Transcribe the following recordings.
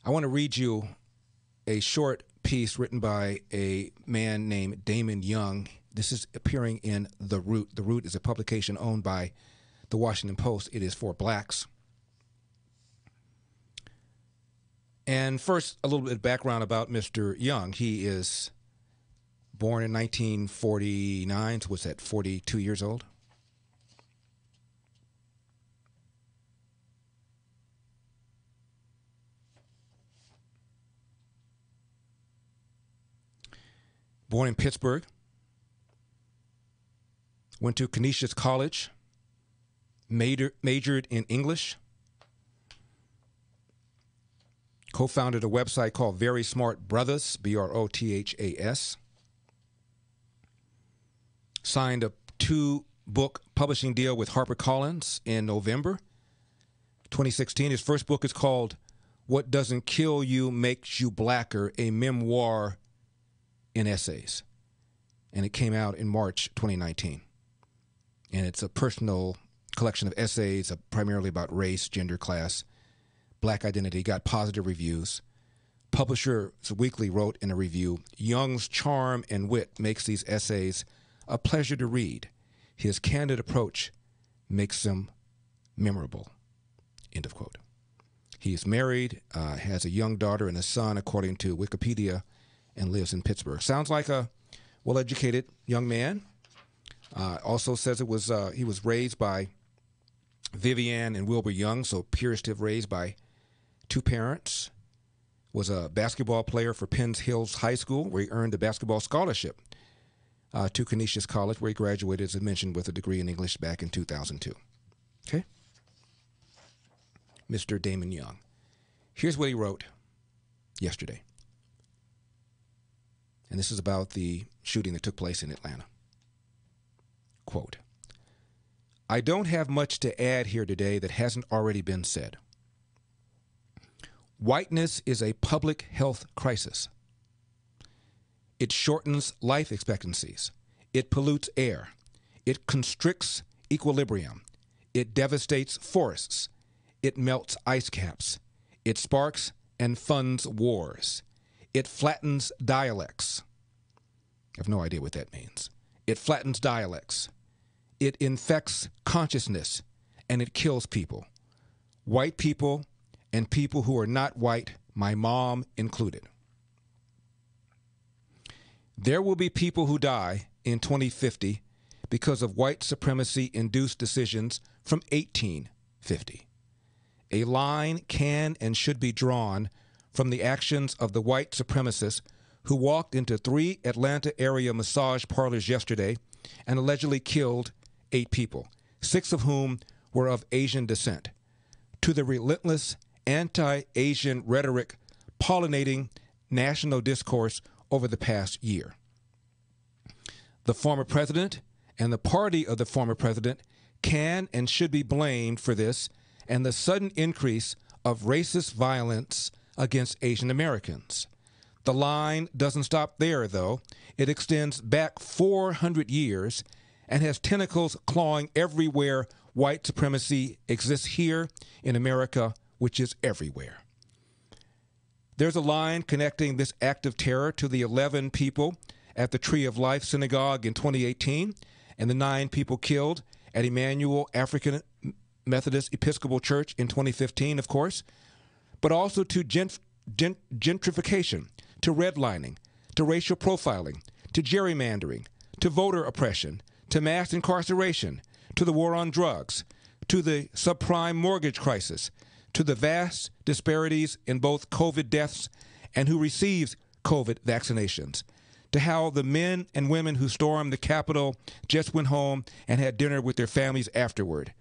I want to read you a short piece written by a man named Damon Young. This is appearing in The Root. The Root is a publication owned by the Washington Post. It is for blacks. And first, a little bit of background about Mr. Young. He is born in 1949, so what's that, 42 years old? Born in Pittsburgh. Went to Canisius College. Majored in English. Co-founded a website called Very Smart Brothas, Brothas. Signed a 2-book publishing deal with HarperCollins in November 2016. His first book is called What Doesn't Kill You Makes You Blacker, a memoir in essays. And it came out in March 2019. And it's a personal collection of essays, primarily about race, gender, class, black identity. Got positive reviews. Publisher Weekly wrote in a review, Young's charm and wit makes these essays a pleasure to read. His candid approach makes them memorable. End of quote. He is married, has a young daughter and a son, according to Wikipedia, and lives in Pittsburgh. Sounds like a well-educated young man. Also says he was raised by Vivian and Wilbur Young, so appears to have raised by two parents. Was a basketball player for Penn Hills High School, where he earned a basketball scholarship to Canisius College, where he graduated, as I mentioned, with a degree in English back in 2002. Okay? Mr. Damon Young. Here's what he wrote yesterday. And this is about the shooting that took place in Atlanta. Quote, I don't have much to add here today that hasn't already been said. Whiteness is a public health crisis. It shortens life expectancies. It pollutes air. It constricts equilibrium. It devastates forests. It melts ice caps. It sparks and funds wars. It flattens dialects. I have no idea what that means. It flattens dialects. It infects consciousness, and it kills people. White people and people who are not white, my mom included. There will be people who die in 2050 because of white supremacy-induced decisions from 1850. A line can and should be drawn from the actions of the white supremacists who walked into 3 Atlanta area massage parlors yesterday and allegedly killed 8 people, 6 of whom were of Asian descent, to the relentless anti-Asian rhetoric pollinating national discourse over the past year. The former president and the party of the former president can and should be blamed for this and the sudden increase of racist violence against Asian Americans. The line doesn't stop there, though. It extends back 400 years and has tentacles clawing everywhere white supremacy exists here in America, which is everywhere. There's a line connecting this act of terror to the 11 people at the Tree of Life Synagogue in 2018 and the 9 people killed at Emmanuel African Methodist Episcopal Church in 2015, of course, but also to gentrification, to redlining, to racial profiling, to gerrymandering, to voter oppression, to mass incarceration, to the war on drugs, to the subprime mortgage crisis, to the vast disparities in both COVID deaths and who receives COVID vaccinations, to how the men and women who stormed the Capitol just went home and had dinner with their families afterward.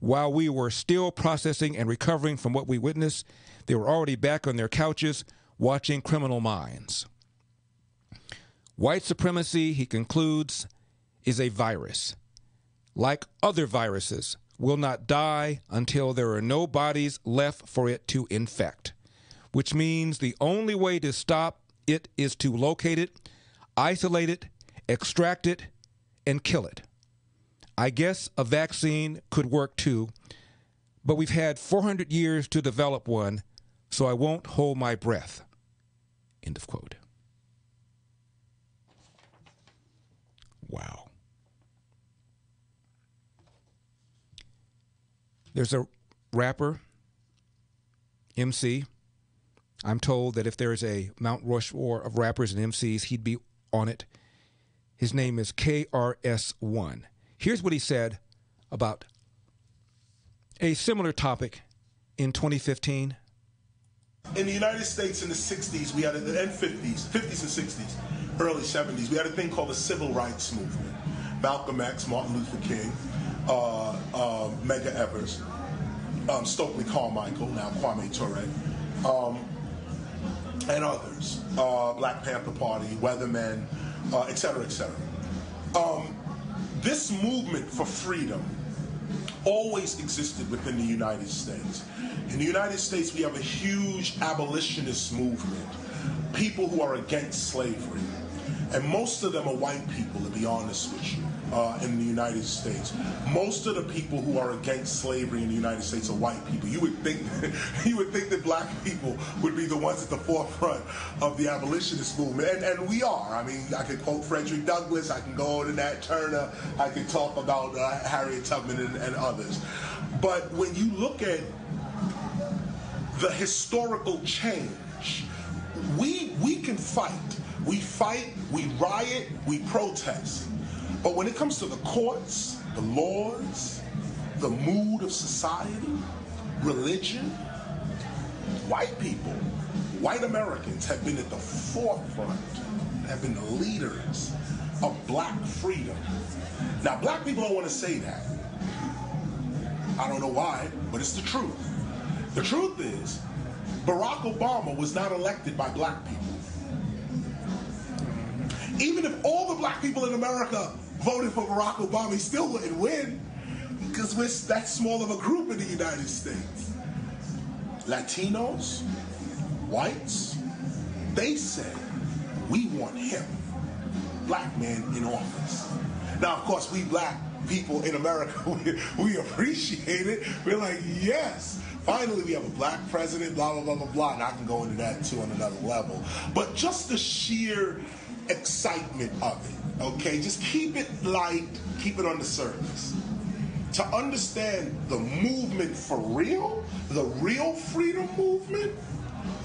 While we were still processing and recovering from what we witnessed, they were already back on their couches watching Criminal Minds. White supremacy, he concludes, is a virus. Like other viruses, will not die until there are no bodies left for it to infect, which means the only way to stop it is to locate it, isolate it, extract it, and kill it. I guess a vaccine could work too, but we've had 400 years to develop one. so I won't hold my breath. End of quote. Wow. There's a rapper, MC. I'm told that if there is a Mount Rushmore of rappers and MCs, he'd be on it. His name is KRS-One. Here's what he said about a similar topic in 2015. In the United States in the 60s, we had and 50s and 60s, early 70s, we had a thing called the Civil Rights Movement. Malcolm X, Martin Luther King, Medgar Evers, Stokely Carmichael, now Kwame Ture, and others, Black Panther Party, Weathermen, et cetera, et cetera. This movement for freedom always existed within the United States. In the United States, we have a huge abolitionist movement, people who are against slavery. And most of them are white people, to be honest with you, in the United States. Most of the people who are against slavery in the United States are white people. You would think that black people would be the ones at the forefront of the abolitionist movement, and we are. I mean, I could quote Frederick Douglass, I can go to Nat Turner, I can talk about Harriet Tubman and others. But when you look at the historical change, we can fight. We fight, we riot, we protest. But when it comes to the courts, the laws, the mood of society, religion, white people, white Americans have been at the forefront, have been the leaders of black freedom. Now, black people don't want to say that. I don't know why, but it's the truth. The truth is, Barack Obama was not elected by black people. Even if all the black people in America voted for Barack Obama, he still wouldn't win, because we're that small of a group in the United States. Latinos, whites, they said, we want him, black man in office. Now, of course, we black people in America, we appreciate it. We're like, yes, finally we have a black president, blah, blah, blah, blah, blah. And I can go into that too on another level. But just the sheer excitement of it, okay? Just keep it light, keep it on the surface. To understand the movement for real, the real freedom movement,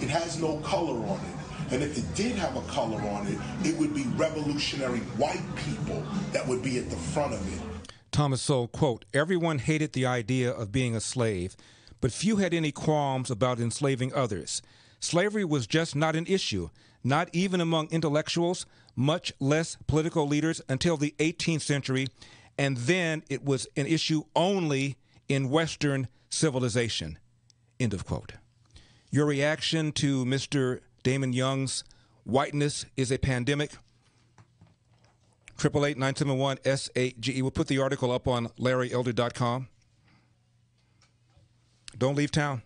it has no color on it. And if it did have a color on it, it would be revolutionary white people that would be at the front of it. Thomas Sowell, quote, everyone hated the idea of being a slave, but few had any qualms about enslaving others. Slavery was just not an issue, not even among intellectuals, much less political leaders, until the 18th century, and then it was an issue only in Western civilization. End of quote. Your reaction to Mr. Damon Young's Whiteness is a Pandemic? 888-971-SAGE. We'll put the article up on LarryElder.com. Don't leave town.